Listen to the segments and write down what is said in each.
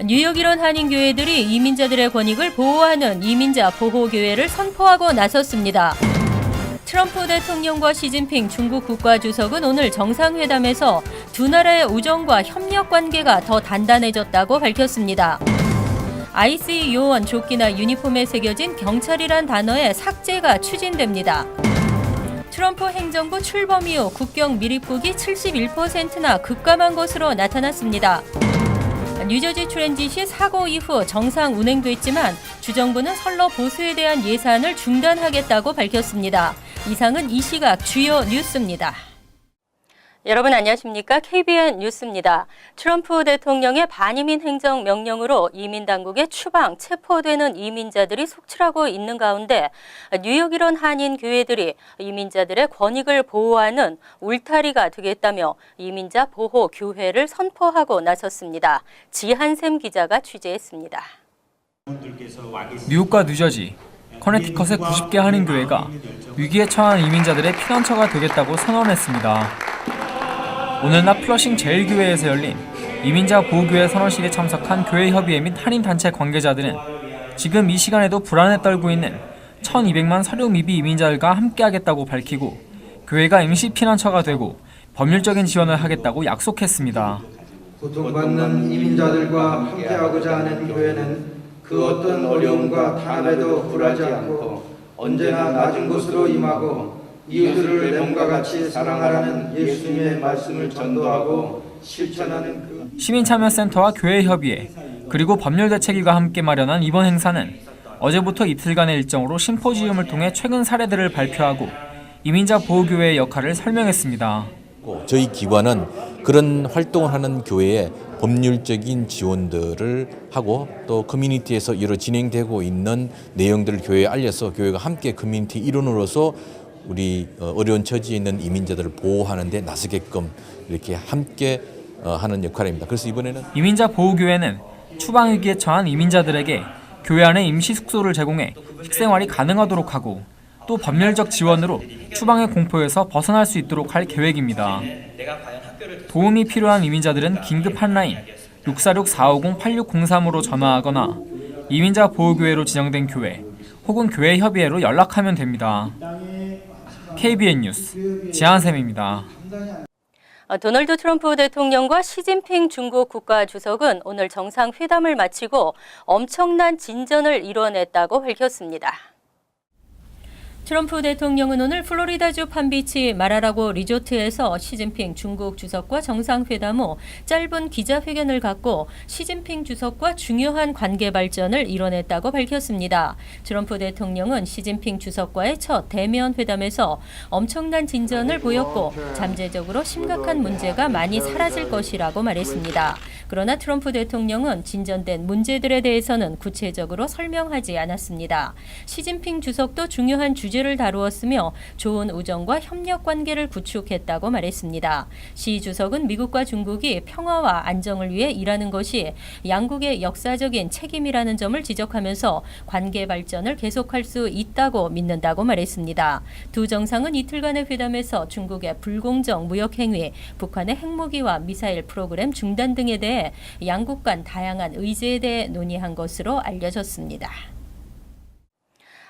뉴욕 일원 한인교회들이 이민자들의 권익을 보호하는 이민자 보호교회를 선포하고 나섰습니다. 트럼프 대통령과 시진핑 중국 국가주석은 오늘 정상회담에서 두 나라의 우정과 협력 관계가 더 단단해졌다고 밝혔습니다. IC 요원 조끼나 유니폼에 새겨진 경찰이란 단어의 삭제가 추진됩니다. 트럼프 행정부 출범 이후 국경 밀입국이 71%나 급감한 것으로 나타났습니다. 뉴저지 트랜짓이 사고 이후 정상 운행됐지만 주정부는 선로 보수에 대한 예산을 중단하겠다고 밝혔습니다. 이상은 이 시각 주요 뉴스입니다. 여러분 안녕하십니까? KBN 뉴스입니다. 트럼프 대통령의 반이민 행정 명령으로 이민 당국의 추방, 체포되는 이민자들이 속출하고 있는 가운데 뉴욕 일원 한인 교회들이 이민자들의 권익을 보호하는 울타리가 되겠다며 이민자 보호 교회를 선포하고 나섰습니다. 지한샘 기자가 취재했습니다. 뉴욕과 뉴저지, 커네티컷의 90개 한인 교회가 위기에 처한 이민자들의 피난처가 되겠다고 선언했습니다. 오늘 낮 플러싱 제일교회에서 열린 이민자 보호교회 선언식에 참석한 교회협의회 및 한인단체 관계자들은 지금 이 시간에도 불안에 떨고 있는 1,200만 서류 미비 이민자들과 함께하겠다고 밝히고 교회가 임시 피난처가 되고 법률적인 지원을 하겠다고 약속했습니다. 고통받는 이민자들과 함께하고자 하는 교회는 그 어떤 어려움과 탄압에도 굴하지 않고 언제나 낮은 곳으로 임하고 이웃들을 내 몸과 같이 사랑하라는 예수님의 말씀을 전도하고 실천하는 시민참여센터와 교회협의회 그리고 법률대책위가 함께 마련한 이번 행사는 어제부터 이틀간의 일정으로 심포지움을 통해 최근 사례들을 발표하고 이민자 보호교회의 역할을 설명했습니다. 저희 기관은 그런 활동을 하는 교회에 법률적인 지원들을 하고 또 커뮤니티에서 이로 진행되고 있는 내용들을 교회에 알려서 교회가 함께 커뮤니티 일원으로서 우리 어려운 처지에 있는 이민자들을 보호하는 데 나서게끔 이렇게 함께 하는 역할입니다. 그래서 이번에는 이민자 보호교회는 추방 위기에 처한 이민자들에게 교회 안에 임시 숙소를 제공해 식생활이 가능하도록 하고 또 법률적 지원으로 추방의 공포에서 벗어날 수 있도록 할 계획입니다. 도움이 필요한 이민자들은 긴급 한라인 646-450-8603으로 전화하거나 이민자 보호교회로 지정된 교회 혹은 교회협의회로 연락하면 됩니다. KBN 뉴스 지한샘입니다. 도널드 트럼프 대통령과 시진핑 중국 국가주석은 오늘 정상회담을 마치고 엄청난 진전을 이뤄냈다고 밝혔습니다. 트럼프 대통령은 오늘 플로리다주 palm비치 마라라고 리조트에서 시진핑 중국 주석과 정상회담 후 짧은 기자회견을 갖고 시진핑 주석과 중요한 관계 발전을 이뤄냈다고 밝혔습니다. 트럼프 대통령은 시진핑 주석과의 첫 대면 회담에서 엄청난 진전을 보였고 잠재적으로 심각한 문제가 많이 사라질 것이라고 말했습니다. 그러나 트럼프 대통령은 진전된 문제들에 대해서는 구체적으로 설명하지 않았습니다. 시진핑 주석도 중요한 주제를 다루었으며 좋은 우정과 협력 관계를 구축했다고 말했습니다. 시 주석은 미국과 중국이 평화와 안정을 위해 일하는 것이 양국의 역사적인 책임이라는 점을 지적하면서 관계 발전을 계속할 수 있다고 믿는다고 말했습니다. 두 정상은 이틀간의 회담에서 중국의 불공정 무역 행위, 북한의 핵무기와 미사일 프로그램 중단 등에 대해 양국 간 다양한 의제에 대해 논의한 것으로 알려졌습니다.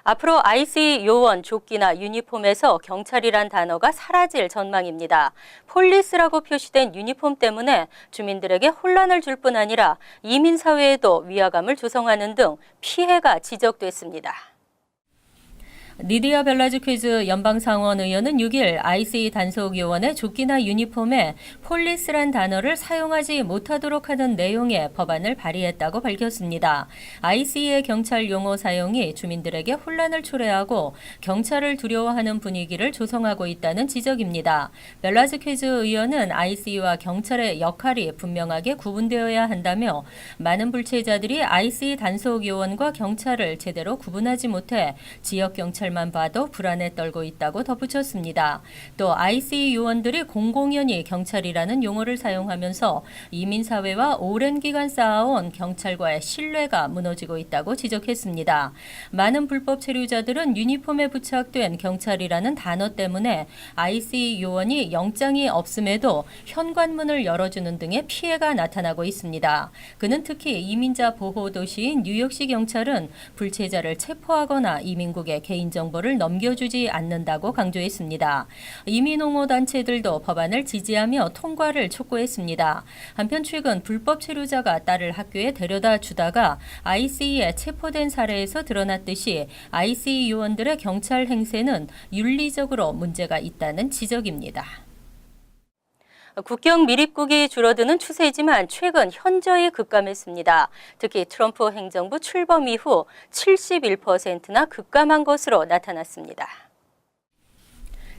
앞으로 IC 요원 조끼나 유니폼에서 경찰이란 단어가 사라질 전망입니다. 폴리스라고 표시된 유니폼 때문에 주민들에게 혼란을 줄 뿐 아니라 이민사회에도 위화감을 조성하는 등 피해가 지적됐습니다. 니디아 벨라즈퀴즈 연방상원 의원은 6일 IC 단속요원의 조끼나 유니폼에 폴리스란 단어를 사용하지 못하도록 하는 내용의 법안을 발의했다고 밝혔습니다. IC의 경찰 용어 사용이 주민들에게 혼란을 초래하고 경찰을 두려워하는 분위기를 조성하고 있다는 지적입니다. 벨라즈퀴즈 의원은 IC와 경찰의 역할이 분명하게 구분되어야 한다며 많은 불체자들이 IC 단속요원과 경찰을 제대로 구분하지 못해 지역경찰 경찰만 봐도 불안에 떨고 있다고 덧붙였습니다. 또 IC 요원들이 공공연히 경찰이라는 용어를 사용하면서 이민사회와 오랜 기간 쌓아온 경찰과의 신뢰가 무너지고 있다고 지적했습니다. 많은 불법 체류자들은 유니폼에 부착된 경찰이라는 단어 때문에 IC 요원이 영장이 없음에도 현관문을 열어주는 등의 피해가 나타나고 있습니다. 그는 특히 이민자 보호 도시인 뉴욕시 경찰은 불체자를 체포하거나 이민국의 개인정보를 넘겨주지 않는다고 강조했습니다. 이민옹호 단체들도 법안을 지지하며 통과를 촉구했습니다. 한편 최근 불법 체류자가 딸을 학교에 데려다 주다가 IC에 체포된 사례에서 드러났듯이 IC 요원들의 경찰 행세는 윤리적으로 문제가 있다는 지적입니다. 국경 밀입국이 줄어드는 추세지만 최근 현저히 급감했습니다. 특히 트럼프 행정부 출범 이후 71%나 급감한 것으로 나타났습니다.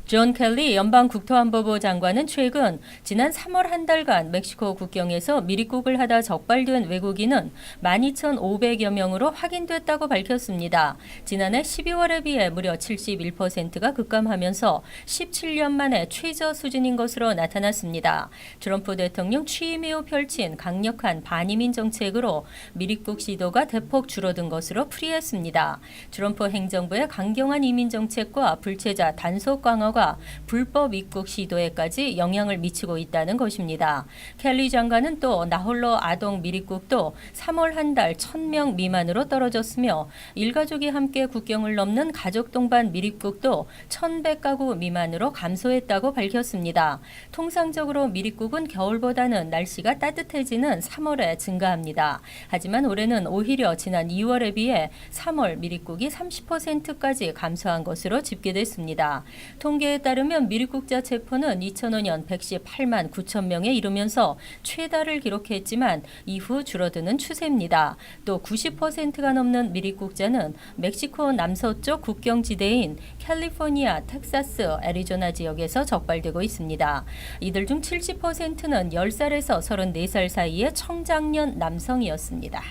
존 켈리 연방국토안보부 장관은 최근 지난 3월 한 달간 멕시코 국경에서 밀입국을 하다 적발된 외국인은 12,500여 명으로 확인됐다고 밝혔습니다. 지난해 12월에 비해 무려 71%가 급감하면서 17년 만에 최저 수준인 것으로 나타났습니다. 트럼프 대통령 취임 이후 펼친 강력한 반이민 정책으로 밀입국 시도가 대폭 줄어든 것으로 풀이했습니다. 트럼프 행정부의 강경한 이민 정책과 불체자 단속 강화가 불법 입국 시도에까지 영향을 미치고 있다는 것입니다. 켈리 장관은 또 나홀로 아동 밀입국도 3월 한 달 1,000명 미만으로 떨어졌으며 일가족이 함께 국경을 넘는 가족 동반 밀입국도 1,100가구 미만으로 감소했다고 밝혔습니다. 통상적으로 밀입국은 겨울보다는 날씨가 따뜻해지는 3월에 증가합니다. 하지만 올해는 오히려 지난 2월에 비해 3월 밀입국이 30%까지 감소한 것으로 집계됐습니다. 통계에 따르면 밀입국자 체포는 2005년 118만 9천 명에 이르면서 최다를 기록했지만 이후 줄어드는 추세입니다. 또 90%가 넘는 밀입국자는 멕시코 남서쪽 국경지대인 캘리포니아, 텍사스, 애리조나 지역에서 적발되고 있습니다. 이들 중 70%는 10살에서 34살 사이의 청장년 남성이었습니다.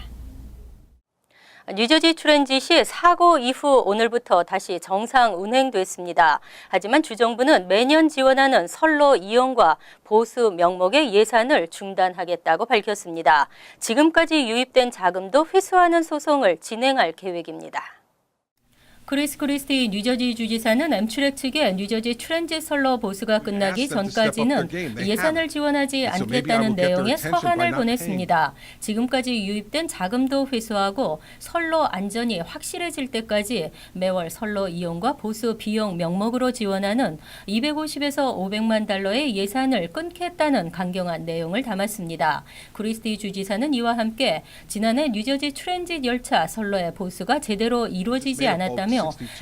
뉴저지 트랜짓이 사고 이후 오늘부터 다시 정상 운행됐습니다. 하지만 주정부는 매년 지원하는 선로 이용과 보수 명목의 예산을 중단하겠다고 밝혔습니다. 지금까지 유입된 자금도 회수하는 소송을 진행할 계획입니다. 크리스 크리스티 뉴저지 주지사는 엠트랙 측에 뉴저지 트랜짓 선로 보수가 끝나기 전까지는 예산을 지원하지 않겠다는 내용의 서한을 보냈습니다. 지금까지 유입된 자금도 회수하고 선로 안전이 확실해질 때까지 매월 선로 이용과 보수 비용 명목으로 지원하는 250에서 500만 달러의 예산을 끊겠다는 강경한 내용을 담았습니다. 크리스티 주지사는 이와 함께 지난해 뉴저지 트랜짓 열차 선로의 보수가 제대로 이루어지지 않았다며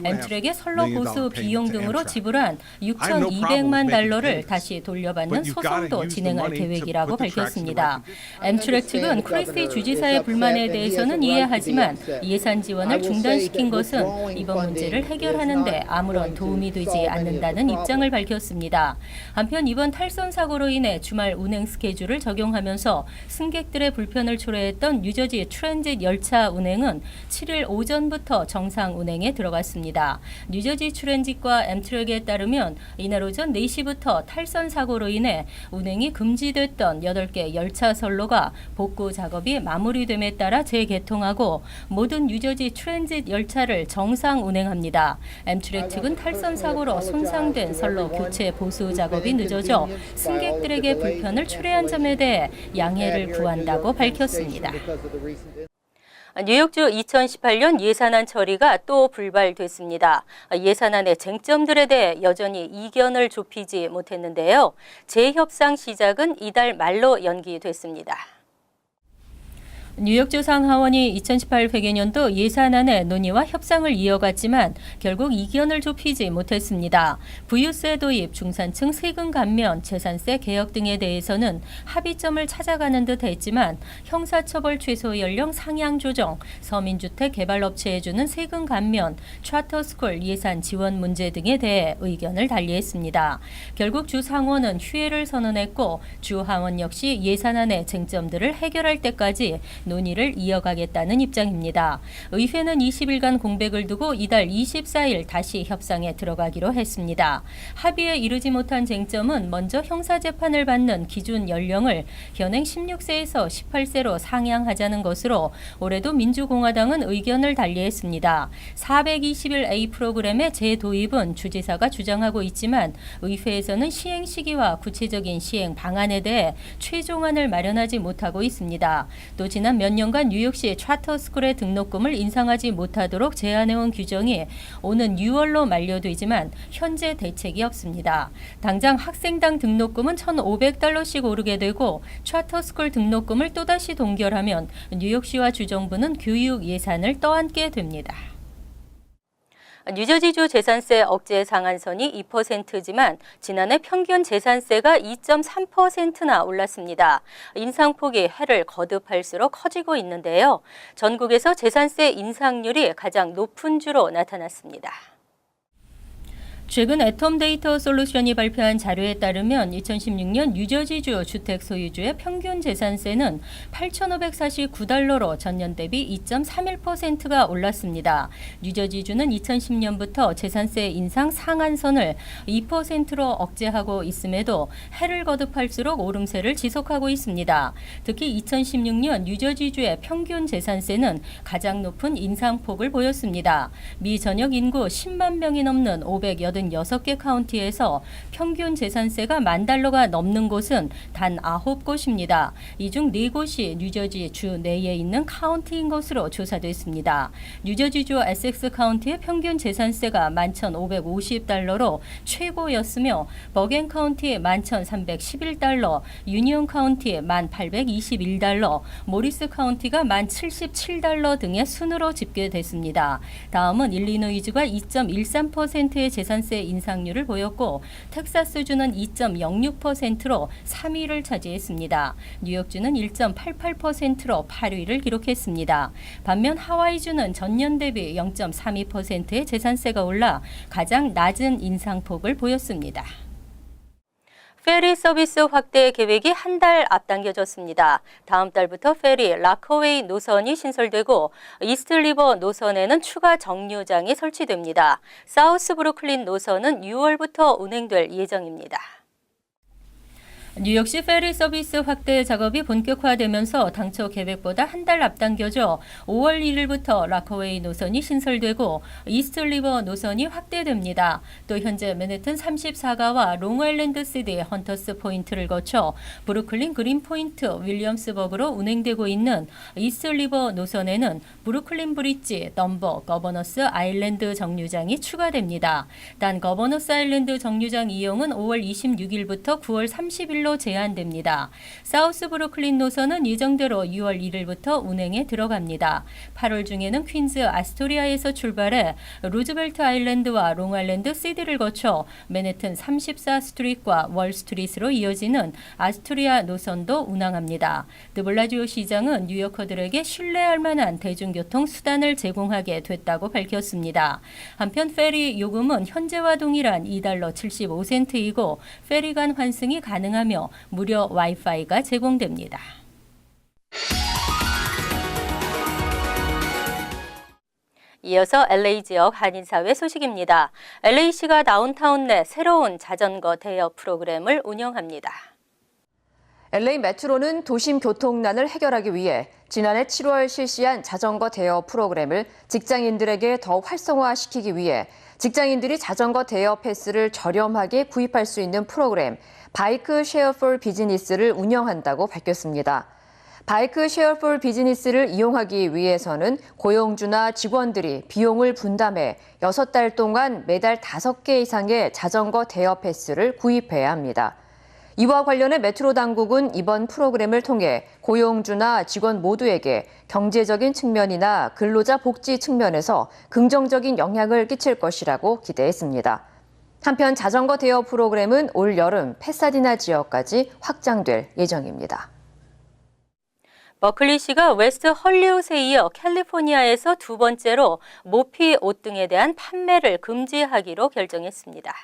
엠트랙의 선로 보수 비용 등으로 지불한 6,200만 달러를 다시 돌려받는 소송도 진행할 계획이라고 밝혔습니다. 엠트랙 측은 크리스티 주지사의 불만에 대해서는 이해하지만 예산 지원을 중단시킨 것은 이번 문제를 해결하는 데 아무런 도움이 되지 않는다는 입장을 밝혔습니다. 한편 이번 탈선 사고로 인해 주말 운행 스케줄을 적용하면서 승객들의 불편을 초래했던 뉴저지 트랜짓 열차 운행은 7일 오전부터 정상 운행에 들어갔습니다. 뉴저지 트랜짓과 엠트랙에 따르면 이날 오전 4시부터 탈선 사고로 인해 운행이 금지됐던 8개 열차 선로가 복구 작업이 마무리됨에 따라 재개통하고 모든 뉴저지 트랜짓 열차를 정상 운행합니다. 엠트랙 측은 탈선 사고로 손상된 선로 교체 보수 작업이 늦어져 승객들에게 불편을 초래한 점에 대해 양해를 구한다고 밝혔습니다. 뉴욕주 2018년 예산안 처리가 또 불발됐습니다. 예산안의 쟁점들에 대해 여전히 이견을 좁히지 못했는데요. 재협상 시작은 이달 말로 연기됐습니다. 뉴욕주 상하원이 2018 회계년도 예산안의 논의와 협상을 이어갔지만 결국 이견을 좁히지 못했습니다. 부유세 도입, 중산층 세금 감면, 재산세 개혁 등에 대해서는 합의점을 찾아가는 듯 했지만 형사처벌 최소 연령 상향 조정, 서민주택 개발업체에 주는 세금 감면, 차터스쿨 예산 지원 문제 등에 대해 의견을 달리했습니다. 결국 주 상원은 휴회를 선언했고 주 하원 역시 예산안의 쟁점들을 해결할 때까지 논의를 이어가겠다는 입장입니다. 의회는 20일간 공백을 두고 이달 24일 다시 협상에 들어가기로 했습니다. 합의에 이르지 못한 쟁점은 먼저 형사재판을 받는 기준 연령을 현행 16세에서 18세로 상향하자는 것으로 올해도 민주공화당은 의견을 달리했습니다. 421A 프로그램의 재도입은 주지사가 주장하고 있지만 의회에서는 시행 시기와 구체적인 시행 방안에 대해 최종안을 마련하지 못하고 있습니다. 또 지난 몇 년간 뉴욕시 차터스쿨의 등록금을 인상하지 못하도록 제안해온 규정이 오는 6월로 만료되지만 현재 대책이 없습니다. 당장 학생당 등록금은 $1,500씩 오르게 되고 차터스쿨 등록금을 또다시 동결하면 뉴욕시와 주정부는 교육 예산을 떠안게 됩니다. 뉴저지주 재산세 억제 상한선이 2%지만 지난해 평균 재산세가 2.3%나 올랐습니다. 인상폭이 해를 거듭할수록 커지고 있는데요. 전국에서 재산세 인상률이 가장 높은 주로 나타났습니다. 최근 애텀데이터 솔루션이 발표한 자료에 따르면 2016년 뉴저지주 주택 소유주의 평균 재산세는 $8,549로 전년 대비 2.31%가 올랐습니다. 뉴저지주는 2010년부터 재산세 인상 상한선을 2%로 억제하고 있음에도 해를 거듭할수록 오름세를 지속하고 있습니다. 특히 2016년 뉴저지주의 평균 재산세는 가장 높은 인상폭을 보였습니다. 미 전역 인구 10만 명이 넘는 586개 카운티에서 평균 재산세가 $10,000가 넘는 곳은 단 9곳입니다. 이 중 4곳이 뉴저지 주 내에 있는 카운티인 것으로 조사됐습니다. 뉴저지주 에섹스 카운티의 평균 재산세가 $11,550로 최고였으며 버겐 카운티의 $11,311, 유니온 카운티의 $1,821, 모리스 카운티가 $1,077 등의 순으로 집계됐습니다. 다음은 일리노이주가 2.13%의 재산세 인상률을 보였고 텍사스주는 2.06%로 3위를 차지했습니다. 뉴욕주는 1.88%로 8위를 기록했습니다. 반면 하와이주는 전년 대비 0.32%의 재산세가 올라 가장 낮은 인상폭을 보였습니다. 페리 서비스 확대 계획이 한 달 앞당겨졌습니다. 다음 달부터 페리 락커웨이 노선이 신설되고 이스트리버 노선에는 추가 정류장이 설치됩니다. 사우스 브루클린 노선은 6월부터 운행될 예정입니다. 뉴욕시 페리 서비스 확대 작업이 본격화되면서 당초 계획보다 한 달 앞당겨져 5월 1일부터 락커웨이 노선이 신설되고 이스트리버 노선이 확대됩니다. 또 현재 맨해튼 34가와 롱아일랜드 시티 헌터스 포인트를 거쳐 브루클린 그린 포인트 윌리엄스버그로 운행되고 있는 이스트리버 노선에는 브루클린 브릿지, 덤버, 거버너스 아일랜드 정류장이 추가됩니다. 단 거버너스 아일랜드 정류장 이용은 5월 26일부터 9월 30일로 제한됩니다. 사우스 브루클린 노선은 예정대로 6월 1일부터 운행에 들어갑니다. 8월 중에는 퀸즈 아스토리아에서 출발해 루즈벨트 아일랜드와 롱아일랜드 시티를 거쳐 맨해튼 34 스트릿과 월 스트릿으로 이어지는 아스토리아 노선도 운항합니다. 드블라지오 시장은 뉴요커들에게 신뢰할 만한 대중교통 수단을 제공하게 됐다고 밝혔습니다. 한편 페리 요금은 현재와 동일한 $2.75이고 페리 간 환승이 가능하며 무료 와이파이가 제공됩니다. 이어서 LA 지역 한인사회 소식입니다. LA시가 다운타운 내 새로운 자전거 대여 프로그램을 운영합니다. LA 메트로는 도심 교통난을 해결하기 위해 지난해 7월 실시한 자전거 대여 프로그램을 직장인들에게 더 활성화시키기 위해 직장인들이 자전거 대여 패스를 저렴하게 구입할 수 있는 프로그램 바이크 쉐어 폴 비즈니스를 운영한다고 밝혔습니다. 바이크 쉐어 폴 비즈니스를 이용하기 위해서는 고용주나 직원들이 비용을 분담해 6달 동안 매달 5개 이상의 자전거 대여 패스를 구입해야 합니다. 이와 관련해 메트로 당국은 이번 프로그램을 통해 고용주나 직원 모두에게 경제적인 측면이나 근로자 복지 측면에서 긍정적인 영향을 끼칠 것이라고 기대했습니다. 한편 자전거 대여 프로그램은 올 여름 패사디나 지역까지 확장될 예정입니다. 버클리시가 웨스트 헐리우드에 이어 캘리포니아에서 두 번째로 모피 옷 등에 대한 판매를 금지하기로 결정했습니다.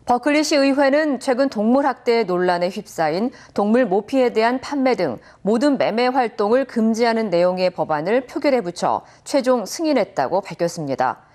버클리시 의회는 최근 동물학대 논란에 휩싸인 동물 모피에 대한 판매 등 모든 매매 활동을 금지하는 내용의 법안을 표결에 붙여 최종 승인했다고 밝혔습니다.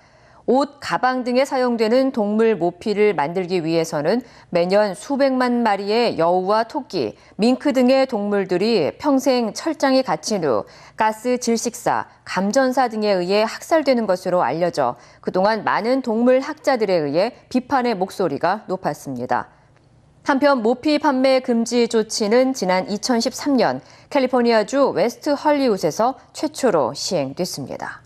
옷, 가방 등에 사용되는 동물 모피를 만들기 위해서는 매년 수백만 마리의 여우와 토끼, 밍크 등의 동물들이 평생 철장에 갇힌 후 가스 질식사, 감전사 등에 의해 학살되는 것으로 알려져 그동안 많은 동물 학자들에 의해 비판의 목소리가 높았습니다. 한편 모피 판매 금지 조치는 지난 2013년 캘리포니아주 웨스트 헐리우드에서 최초로 시행됐습니다.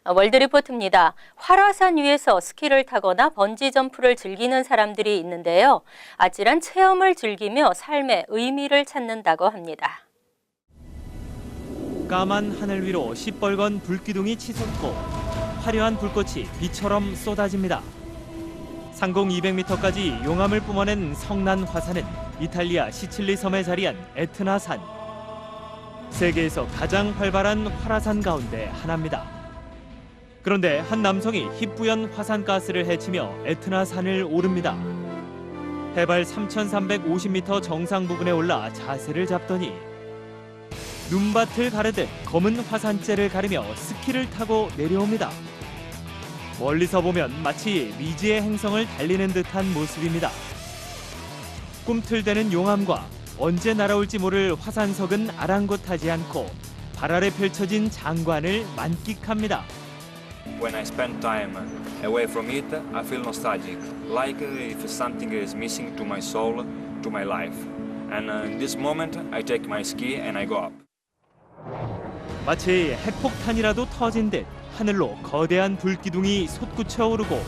월드리포트입니다. 활화산 위에서 스키를 타거나 번지점프를 즐기는 사람들이 있는데요. 아찔한 체험을 즐기며 삶의 의미를 찾는다고 합니다. 까만 하늘 위로 시뻘건 불기둥이 치솟고 화려한 불꽃이 비처럼 쏟아집니다. 상공 200m까지 용암을 뿜어낸 성난 화산은 이탈리아 시칠리 섬에 자리한 에트나산. 세계에서 가장 활발한 활화산 가운데 하나입니다. 그런데 한 남성이 희뿌연 화산가스를 헤치며 에트나산을 오릅니다. 해발 3,350m 정상 부근에 올라 자세를 잡더니 눈밭을 가르듯 검은 화산재를 가르며 스키를 타고 내려옵니다. 멀리서 보면 마치 미지의 행성을 달리는 듯한 모습입니다. 꿈틀대는 용암과 언제 날아올지 모를 화산석은 아랑곳하지 않고 발 아래 펼쳐진 장관을 만끽합니다. When I spend time away from it, I feel nostalgic, like if something is missing to my soul, to my life. And in this moment, I take my ski and I go up. 마치 핵폭탄이라도 터진 듯 하늘로 거대한 불기둥이 솟구쳐 오르고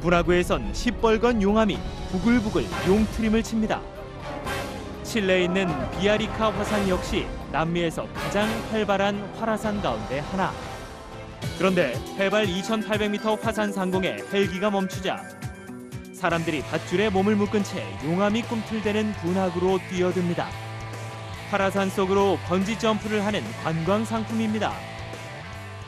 분화구에선 시뻘건 용암이 부글부글 용트림을 칩니다. 칠레에 있는 비아리카 화산 역시 남미에서 가장 활발한 활화산 가운데 하나. 그런데 해발 2,800m 화산 상공에 헬기가 멈추자 사람들이 밧줄에 몸을 묶은 채 용암이 꿈틀대는 분화구로 뛰어듭니다. 활화산 속으로 번지 점프를 하는 관광 상품입니다.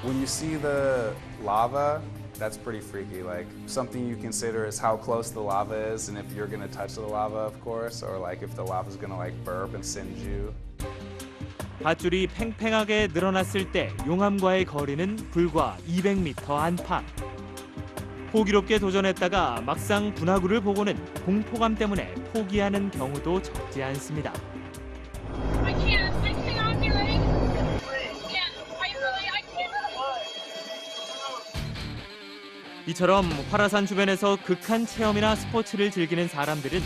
When you see the lava, that's pretty freaky. Like something you consider is how close the lava is, and if you're gonna touch the lava, of course, or like if the lava is gonna like burp and singe you. 밧줄이 팽팽하게 늘어났을 때 용암과의 거리는 불과 200m 안팎. 호기롭게 도전했다가 막상 분화구를 보고는 공포감 때문에 포기하는 경우도 적지 않습니다. 이처럼 활화산 주변에서 극한 체험이나 스포츠를 즐기는 사람들은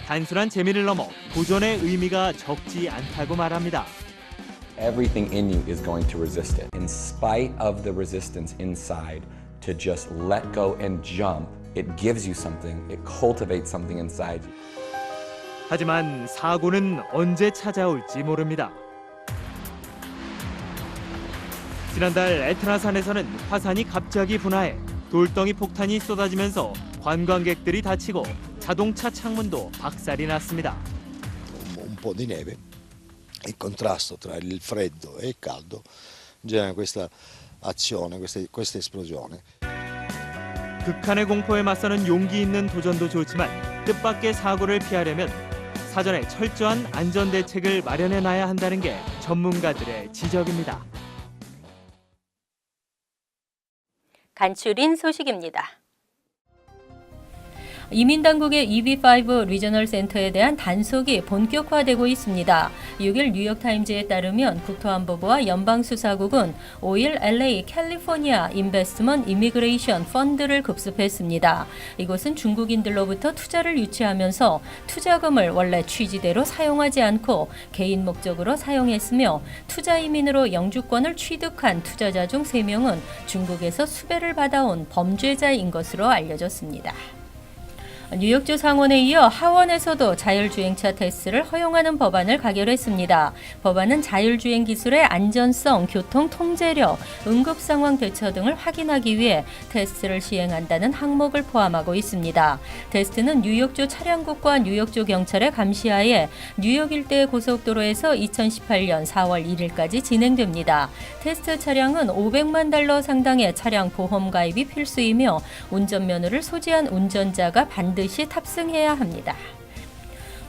단순한 재미를 넘어 도전의 의미가 적지 않다고 말합니다. Everything in you is going to resist it. In spite of the resistance inside, to just let go and jump, it gives you something, it cultivates something inside you. 하지만 사고는 언제 찾아올지 모릅니다. 지난달 에트나산에서는 화산이 갑자기 분화해 돌덩이 폭탄이 쏟아지면서 관광객들이 다치고 자동차 창문도 박살이 났습니다. Un po' di neve, il contrasto tra il freddo e il caldo genera questa azione, questa esplosione. 극한의 공포에 맞서는 용기 있는 도전도 좋지만 뜻밖의 사고를 피하려면 사전에 철저한 안전 대책을 마련해놔야 한다는 게 전문가들의 지적입니다. 간추린 소식입니다. 이민당국의 EB5 리저널 센터에 대한 단속이 본격화되고 있습니다. 6일 뉴욕타임즈에 따르면 국토안보부와 연방수사국은 5일 LA 캘리포니아 인베스트먼트 이미그레이션 펀드를 급습했습니다. 이곳은 중국인들로부터 투자를 유치하면서 투자금을 원래 취지대로 사용하지 않고 개인 목적으로 사용했으며 투자 이민으로 영주권을 취득한 투자자 중 3명은 중국에서 수배를 받아온 범죄자인 것으로 알려졌습니다. 뉴욕주 상원에 이어 하원에서도 자율주행차 테스트를 허용하는 법안을 가결했습니다. 법안은 자율주행 기술의 안전성, 교통 통제력, 응급상황 대처 등을 확인하기 위해 테스트를 시행한다는 항목을 포함하고 있습니다. 테스트는 뉴욕주 차량국과 뉴욕주 경찰의 감시하에 뉴욕 일대 고속도로에서 2018년 4월 1일까지 진행됩니다. 테스트 차량은 $500만 상당의 차량 보험 가입이 필수이며 운전면허를 소지한 운전자가 반드시 탑승해야 합니다.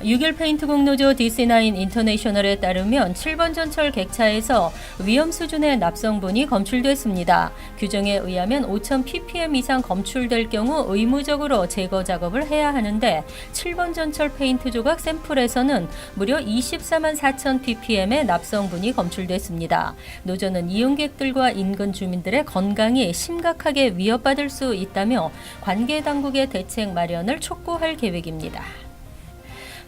6일 페인트국 노조 DC9 인터내셔널에 따르면 7번 전철 객차에서 위험 수준의 납성분이 검출됐습니다. 규정에 의하면 5,000ppm 이상 검출될 경우 의무적으로 제거 작업을 해야 하는데 7번 전철 페인트 조각 샘플에서는 무려 24만 4천 ppm의 납성분이 검출됐습니다. 노조는 이용객들과 인근 주민들의 건강이 심각하게 위협받을 수 있다며 관계 당국의 대책 마련을 촉구할 계획입니다.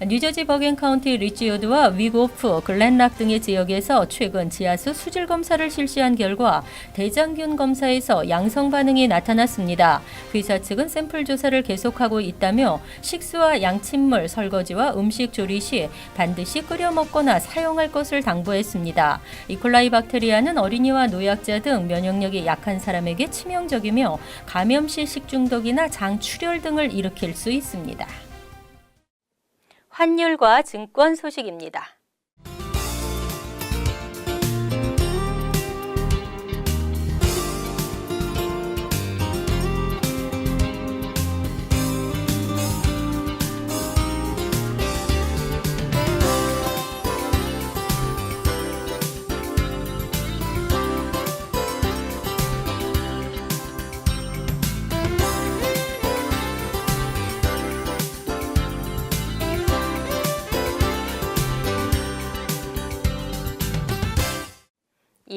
뉴저지 버겐 카운티 리치우드와 위고프, 글렌락 등의 지역에서 최근 지하수 수질 검사를 실시한 결과 대장균 검사에서 양성 반응이 나타났습니다. 회사 측은 샘플 조사를 계속하고 있다며 식수와 양침물, 설거지와 음식 조리 시 반드시 끓여 먹거나 사용할 것을 당부했습니다. 이콜라이 박테리아는 어린이와 노약자 등 면역력이 약한 사람에게 치명적이며 감염 시 식중독이나 장출혈 등을 일으킬 수 있습니다. 환율과 증권 소식입니다.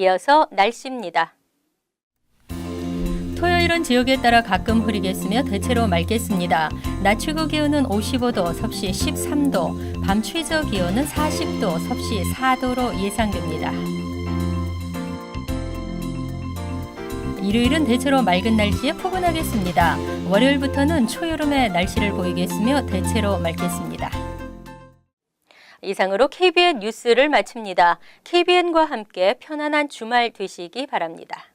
이어서 날씨입니다. 토요일은 지역에 따라 가끔 흐리겠으며 대체로 맑겠습니다. 낮 최고 기온은 55도, 섭씨 13도, 밤 최저 기온은 40도, 섭씨 4도로 예상됩니다. 일요일은 대체로 맑은 날씨에 포근하겠습니다. 월요일부터는 초여름의 날씨를 보이겠으며 대체로 맑겠습니다. 이상으로 KBN 뉴스를 마칩니다. KBN과 함께 편안한 주말 되시기 바랍니다.